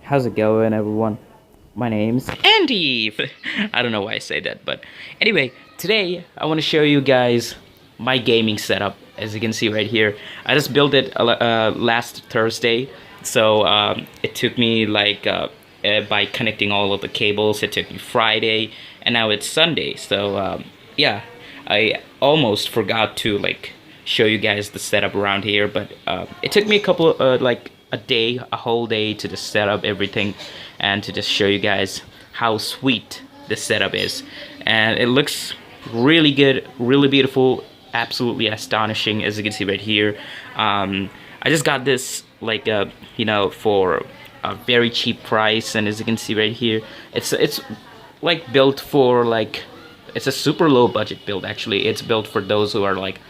How's it going, everyone? My name's Andy. I don't know why I say that, but anyway, today I want to show you guys my gaming setup. As you can see right here, I just built it last Thursday, so it took me like by connecting all of the cables, it took me Friday, and now it's Sunday. So yeah, I almost forgot to like show you guys the setup around here, but it took me a couple like a whole day to just set up everything and to just show you guys how sweet this setup is. And it looks really good, really beautiful, absolutely astonishing, as you can see right here. I just got this like you know, for a very cheap price, and as you can see right here, it's like built for like, it's a super low budget build. Actually, it's built for those who are like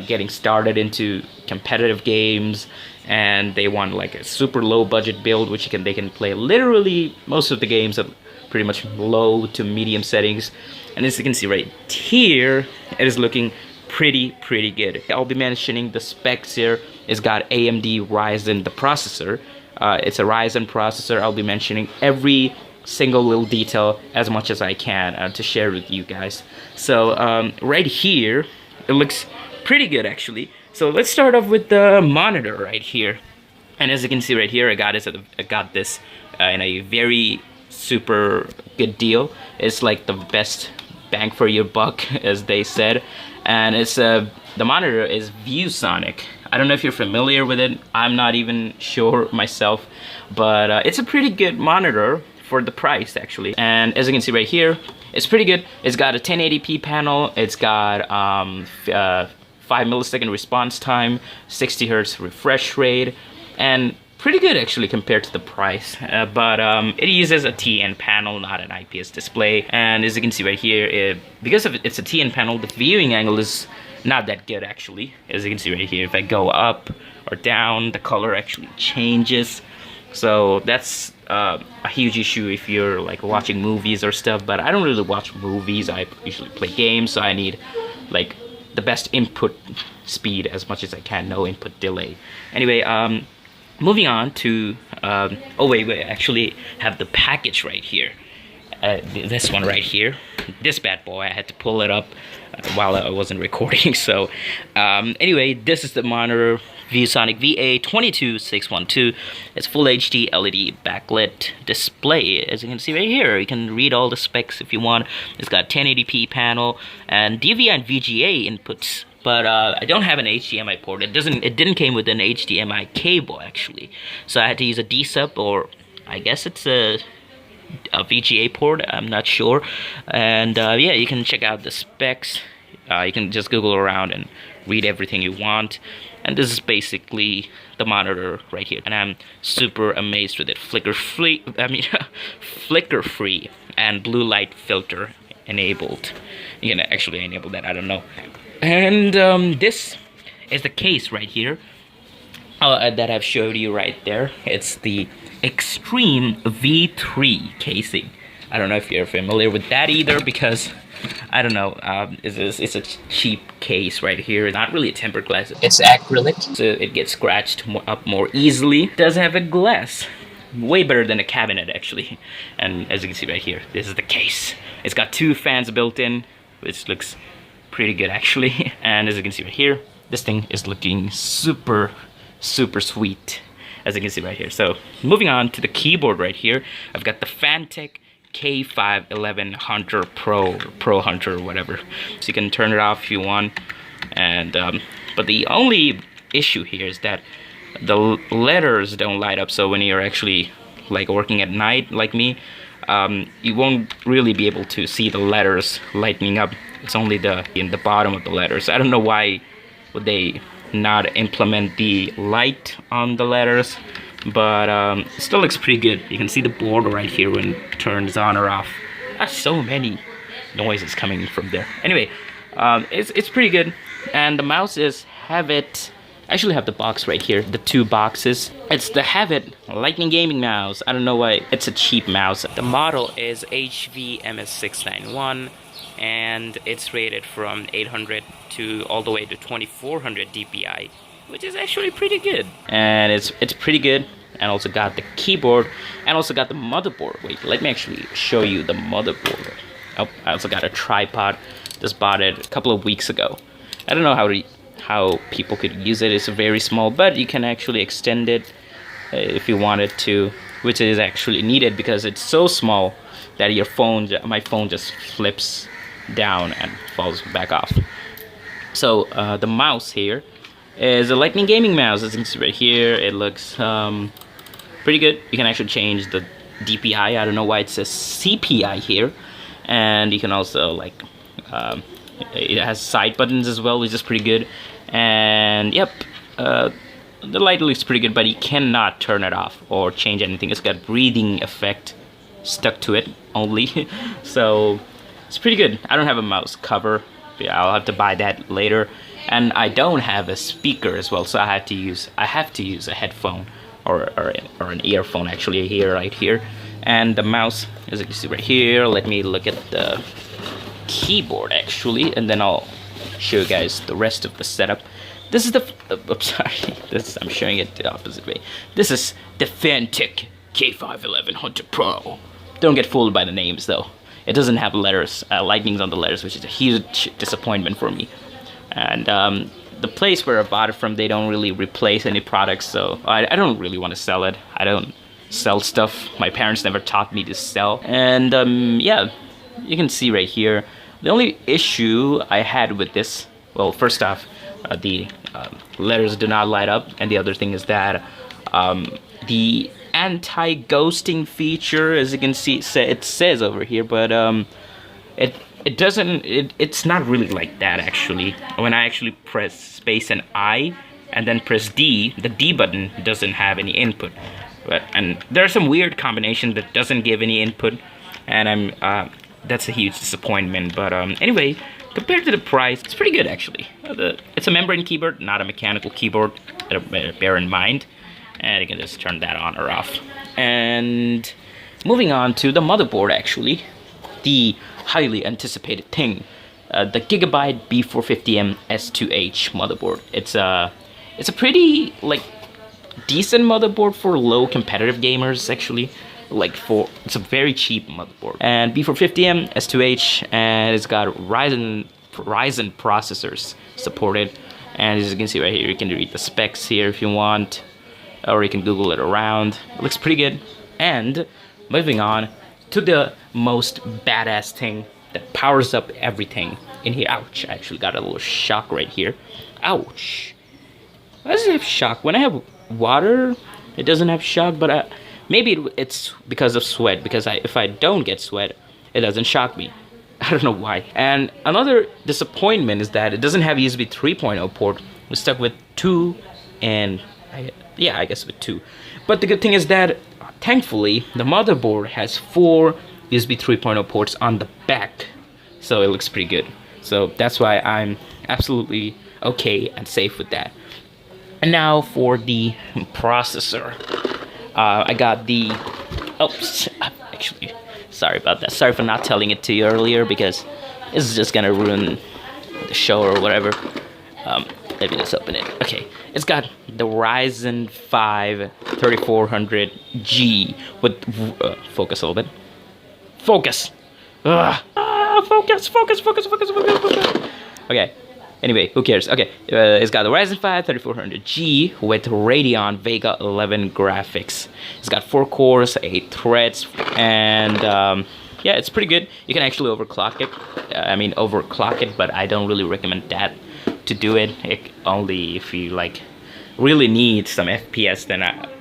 getting started into competitive games, and they want like a super low budget build which they can play literally most of the games at pretty much low to medium settings. And as you can see right here, it is looking pretty good. I'll be mentioning the specs here. It's got AMD Ryzen, the processor. It's a Ryzen processor. I'll be mentioning every single little detail as much as I can to share with you guys. So right here, it looks pretty good actually. So let's start off with the monitor right here. And as you can see right here, I got this in a very super good deal. It's like the best bang for your buck, as they said. And it's the monitor is ViewSonic. I don't know if you're familiar with it. I'm not even sure myself, but it's a pretty good monitor for the price actually. And as you can see right here, it's pretty good. It's got a 1080p panel. It's got 5 millisecond response time, 60 hertz refresh rate, and pretty good actually compared to the price. But it uses a TN panel, not an IPS display. And as you can see right here, because it's a TN panel, the viewing angle is not that good actually. As you can see right here, if I go up or down, the color actually changes. So that's a huge issue if you're like watching movies or stuff. But I don't really watch movies. I usually play games, so I need like the best input speed as much as I can, no input delay. Anyway, moving on to oh wait, I actually have the package right here. This one right here, this bad boy. I had to pull it up while I wasn't recording. So anyway, this is the monitor, ViewSonic VA22612. It's full HD LED backlit display. As you can see right here, you can read all the specs if you want. It's got 1080p panel and DVI and VGA inputs, but I don't have an HDMI port. It didn't came with an HDMI cable actually, so I had to use a D-sub, or I guess it's a VGA port, I'm not sure. And yeah, you can check out the specs. You can just Google around and read everything you want. And this is basically the monitor right here, and I'm super amazed with it. Flicker free and blue light filter enabled. You can actually enable that, I don't know. And this is the case right here that I've showed you right there. It's the Extreme V3 casing. I don't know if you're familiar with that either, because I don't know, it's a cheap case right here. It's not really a tempered glass, it's acrylic, so it gets scratched up more easily. It does have a glass, way better than a cabinet actually. And as you can see right here, this is the case. It's got 2 fans built in, which looks pretty good actually. And as you can see right here, this thing is looking super sweet, as you can see right here. So moving on to the keyboard right here, I've got the Fantech K511 Hunter Pro Hunter or whatever, so you can turn it off if you want. And but the only issue here is that the letters don't light up. So when you're actually like working at night like me, you won't really be able to see the letters lighting up. It's only in the bottom of the letters. I don't know why would they not implement the light on the letters, but it still looks pretty good. You can see the board right here when it turns on or off. There's so many noises coming from there. Anyway, it's pretty good. And the mouse is Havit. I actually have the box right here, the 2 boxes. It's the Havit Lightning Gaming Mouse. I don't know why it's a cheap mouse. The model is HVMS691, and it's rated from 800 to all the way to 2400 DPI, which is actually pretty good. And it's pretty good. and also got the keyboard, and also got the motherboard. Wait, let me actually show you the motherboard. Oh, I also got a tripod. Just bought it a couple of weeks ago. I don't know how people could use it. It's very small, but you can actually extend it if you wanted to, which is actually needed because it's so small that my phone just flips down and falls back off. So the mouse here is a Lightning gaming mouse. As you can see right here, it looks pretty good. You can actually change the DPI. I don't know why it says CPI here. And you can also like it has side buttons as well, which is pretty good. And yep, the light looks pretty good, but you cannot turn it off or change anything. It's got breathing effect stuck to it only. So it's pretty good. I don't have a mouse cover. Yeah, I'll have to buy that later. And I don't have a speaker as well, so I have to use a headphone or an earphone actually right here. And the mouse, as you can see right here, let me look at the keyboard actually, and then I'll show you guys the rest of the setup. This is the I'm showing it the opposite way. This is the Fantech K511 Hunter Pro. Don't get fooled by the names though. It doesn't have letters, lightnings on the letters, which is a huge disappointment for me. And the place where I bought it from, they don't really replace any products, so I don't really want to sell it. I don't sell stuff. My parents never taught me to sell. And yeah, you can see right here, the only issue I had with this, well, first off, the letters do not light up, and the other thing is that the anti-ghosting feature, as you can see, it says over here, but it doesn't, it's not really like that actually. When I actually press space and I and then press D, the D button doesn't have any input. And there are some weird combination that doesn't give any input, and that's a huge disappointment. But anyway, compared to the price, it's pretty good actually. It's a membrane keyboard, not a mechanical keyboard, bear in mind. And you can just turn that on or off. And moving on to the motherboard actually, the highly anticipated thing, the Gigabyte B450M S2H motherboard. It's a pretty like decent motherboard for low competitive gamers actually. It's a very cheap motherboard. And B450M S2H, and it's got Ryzen processors supported. And as you can see right here, you can read the specs here if you want, or you can Google it around. It looks pretty good. And moving on to the most badass thing that powers up everything in here. Ouch, I actually got a little shock right here. Ouch. Why does it have shock? When I have water, it doesn't have shock, but maybe it's because of sweat, because if I don't get sweat, it doesn't shock me. I don't know why. And another disappointment is that it doesn't have USB 3.0 port. We're stuck with 2 and yeah, I guess with 2. But the good thing is that thankfully the motherboard has 4 USB 3.0 ports on the back, so it looks pretty good. So that's why I'm absolutely okay and safe with that. And now for the processor. I got the actually, sorry about that. Sorry for not telling it to you earlier, because this is just gonna ruin the show or whatever. Let me just open it. Okay, it's got the Ryzen 5 3400G with focus a little bit. Focus. Focus. Okay. Anyway, who cares? Okay, it's got the Ryzen 5 3400G with Radeon Vega 11 graphics. It's got 4 cores, 8 threads, and yeah, it's pretty good. You can actually overclock it. But I don't really recommend that to do it. Only if you like really need some FPS,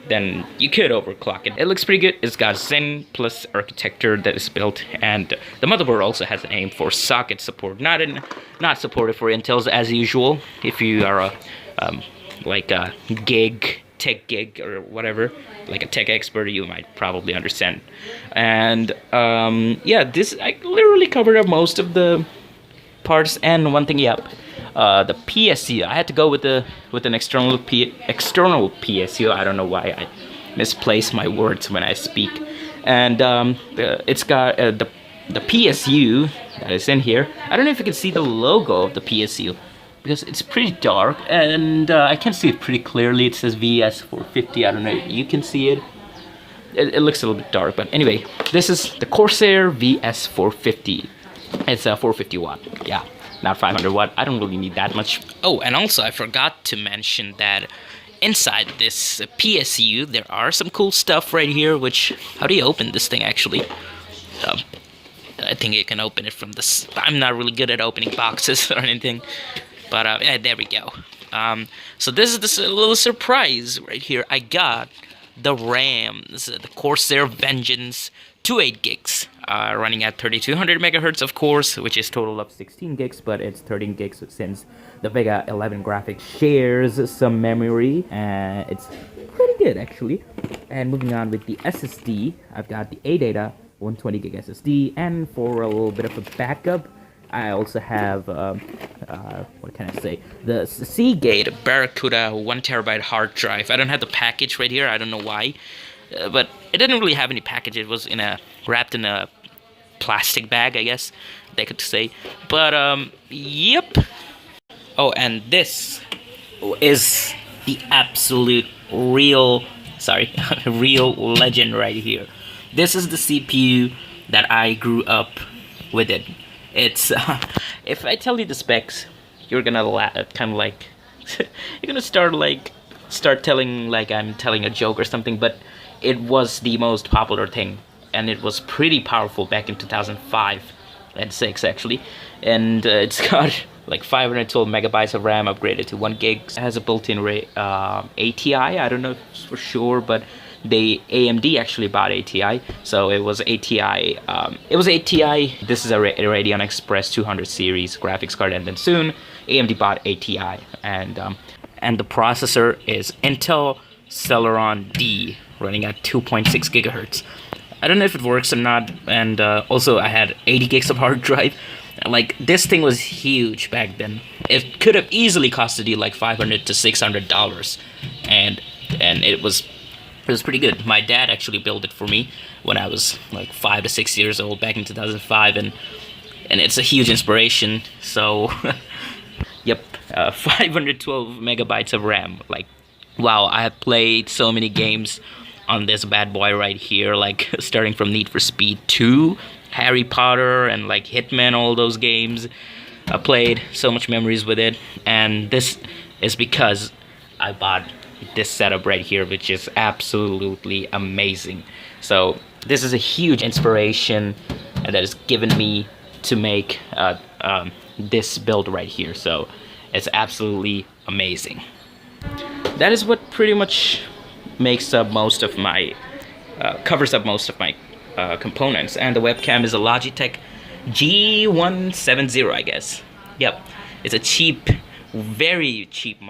then you could overclock it. It looks pretty good. It's got Zen Plus architecture that is built, and the motherboard also has an aim for socket support. Not supported for Intels as usual. If you are like a tech gig or whatever, like a tech expert, you might probably understand. And yeah, I literally covered up most of the parts. And one thing, yep. The PSU, I had to go with an external PSU. I don't know why I misplace my words when I speak. And it's got the PSU that is in here. I don't know if you can see the logo of the PSU. because it's pretty dark, and I can see it pretty clearly. It says VS450. I don't know if you can see it. It looks a little bit dark, but anyway, this is the Corsair VS450. It's a 450 watt, yeah, not 500 watt. I don't really need that much. Oh, and also I forgot to mention that inside this PSU there are some cool stuff right here. Which, how do you open this thing actually? I think you can open it from this. I'm not really good at opening boxes or anything, but yeah, there we go. So this is this little surprise right here. I got the RAM, the Corsair Vengeance 28 gigs, running at 3200 megahertz, of course, which is total of 16 gigs, but it's 13 gigs since the Vega 11 graphics shares some memory, and it's pretty good actually. And moving on with the SSD, I've got the ADATA 120 gig SSD, and for a little bit of a backup, I also have, what can I say, the Seagate Barracuda 1 terabyte hard drive. I don't have the package right here, I don't know why, but it didn't really have any package. It was wrapped in a plastic bag, I guess they could say. But, yep. Oh, and this is the absolute real legend right here. This is the CPU that I grew up with it. It's if I tell you the specs, you're gonna kind of like you're gonna start telling like I'm telling a joke or something. But it was the most popular thing, and it was pretty powerful back in 2005 and 6 actually. And it's got like 512 megabytes of RAM upgraded to 1 gig. It has a built-in ATI. I don't know for sure, but AMD actually bought ATI, so it was ATI. This is a Radeon Express 200 series graphics card, and then soon AMD bought ATI, and the processor is Intel Celeron D, running at 2.6 gigahertz. I don't know if it works or not, and also I had 80 gigs of hard drive. Like, this thing was huge back then. It could have easily costed you like $500 to $600, and it was pretty good. My dad actually built it for me when I was like 5 to 6 years old back in 2005, and it's a huge inspiration. So, yep, 512 megabytes of RAM. Like, wow, I have played so many games on this bad boy right here, like starting from Need for Speed 2, Harry Potter, and like Hitman, all those games. I played so much memories with it, and this is because I bought this setup right here, which is absolutely amazing. So this is a huge inspiration that has given me to make this build right here. So it's absolutely amazing. That is what pretty much makes up most of my covers up most of my components. And the webcam is a Logitech G170, I guess. Yep, it's a cheap, very cheap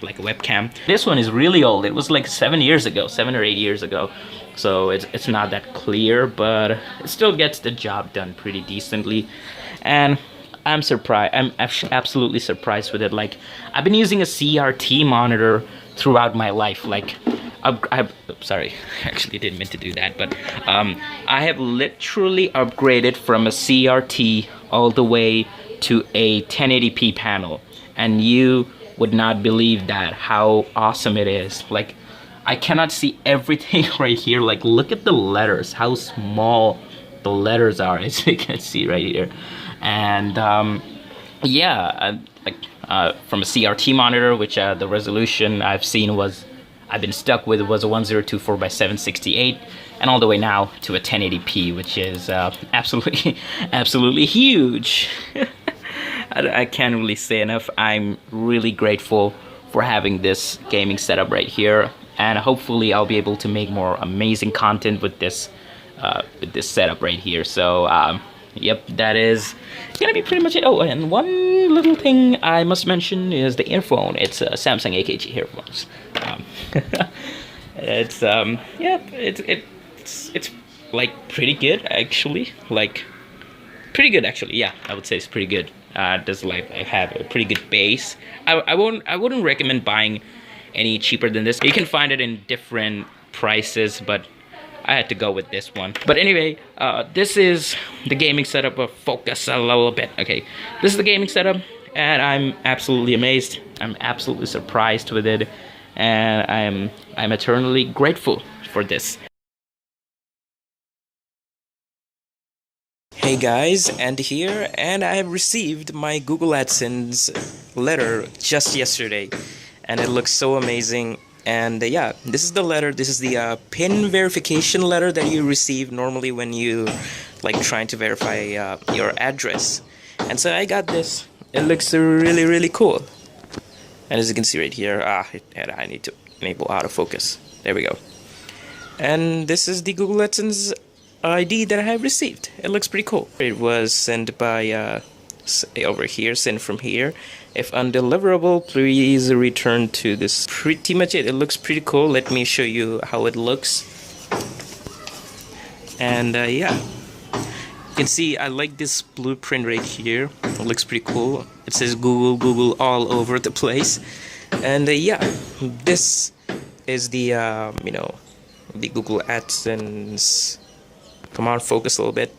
like a webcam. This one is really old. It was like 7 or 8 years ago, so it's not that clear, but it still gets the job done pretty decently. And I'm surprised. I'm absolutely surprised with it. Like, I've been using a CRT monitor throughout my life. Like, sorry, actually didn't mean to do that, but I have literally upgraded from a CRT all the way to a 1080p panel, and you would not believe that, how awesome it is. Like, I cannot see everything right here. Like, look at the letters, how small the letters are, as you can see right here. And yeah, from a CRT monitor, which the resolution I've been stuck with was a 1024 by 768, and all the way now to a 1080p, which is absolutely huge. I can't really say enough. I'm really grateful for having this gaming setup right here, and hopefully I'll be able to make more amazing content with this setup right here. So yep, that is gonna be pretty much it. Oh, and one little thing I must mention is the earphone. It's Samsung AKG earphones. It's like pretty good actually. Like, pretty good actually. Yeah, I would say it's pretty good. Does like have a pretty good bass. I wouldn't recommend buying any cheaper than this. You can find it in different prices, but I had to go with this one. But anyway, this is the gaming setup. Focus a little bit. Okay, this is the gaming setup, and I'm absolutely amazed. I'm absolutely surprised with it, and I'm eternally grateful for this. Hey guys, Andy here, and I have received my Google AdSense letter just yesterday, and it looks so amazing. And yeah, this is the letter. This is the PIN verification letter that you receive normally when you like trying to verify your address. And so I got this. It looks really cool. And as you can see right here, I need to enable autofocus. There we go. And this is the Google AdSense ID that I have received. It looks pretty cool. It was sent by over here, sent from here. If undeliverable, please return to this. Pretty much it. It looks pretty cool. Let me show you how it looks. And yeah, you can see I like this blueprint right here. It looks pretty cool. It says Google all over the place. And yeah, this is the you know, the Google AdSense. Come on, focus a little bit.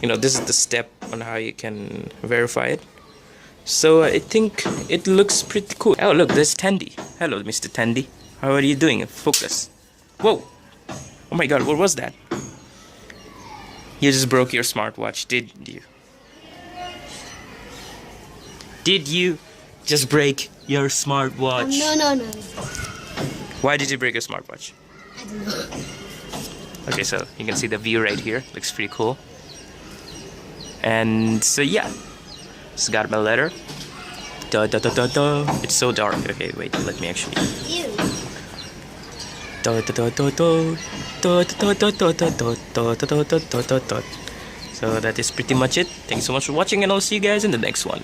You know, this is the step on how you can verify it. So I think it looks pretty cool. Oh look, there's Tandy. Hello, Mr. Tandy. How are you doing? Focus. Whoa! Oh my god, what was that? You just broke your smartwatch, did you? Did you just break your smartwatch? No. Why did you break your smartwatch? I don't know. Okay, so you can see the view right here. Looks pretty cool. And so yeah, just got my letter. It's so dark. Okay, wait, let me actually. Ew. So that is pretty much it. Thanks so much for watching, and I'll see you guys in the next one.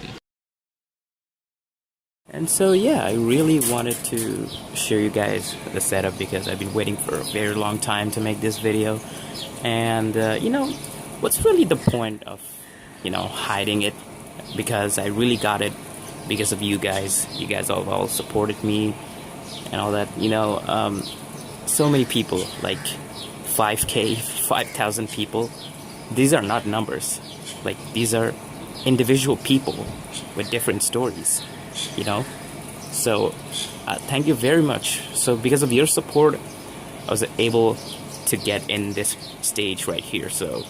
And so yeah, I really wanted to show you guys the setup because I've been waiting for a very long time to make this video. And you know, what's really the point of, you know, hiding it? Because I really got it because of you guys. You guys all supported me and all that, you know. So many people, like 5K, 5,000 people. These are not numbers. Like, these are individual people with different stories, you know. So thank you very much. So because of your support, I was able to get in this stage right here. So,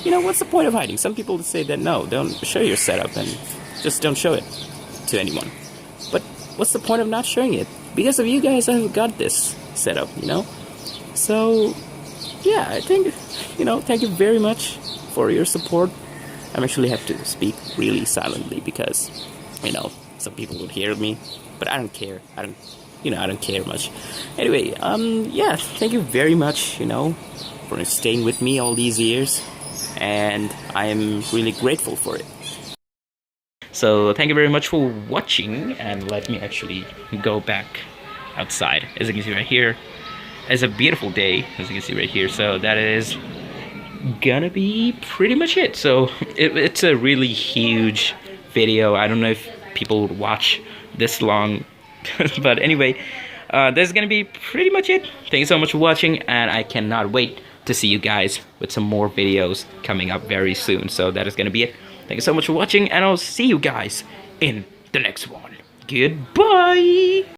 you know, what's the point of hiding? Some people say that no, don't show your setup and just don't show it to anyone. But what's the point of not showing it? Because of you guys, I've got this setup, you know. So yeah, I think, you know, thank you very much for your support. I actually have to speak really silently because, you know, some people would hear me, but I don't care. I don't care much. Anyway, yeah, thank you very much, you know, for staying with me all these years, and I am really grateful for it. So thank you very much for watching, and let me actually go back outside. As you can see right here, it's a beautiful day, as you can see right here. So that is gonna be pretty much it. So it's a really huge video. I don't know if people would watch this long, but anyway, that's gonna be pretty much it. Thank you so much for watching, and I cannot wait to see you guys with some more videos coming up very soon. So that is gonna be it. Thank you so much for watching, and I'll see you guys in the next one. Goodbye!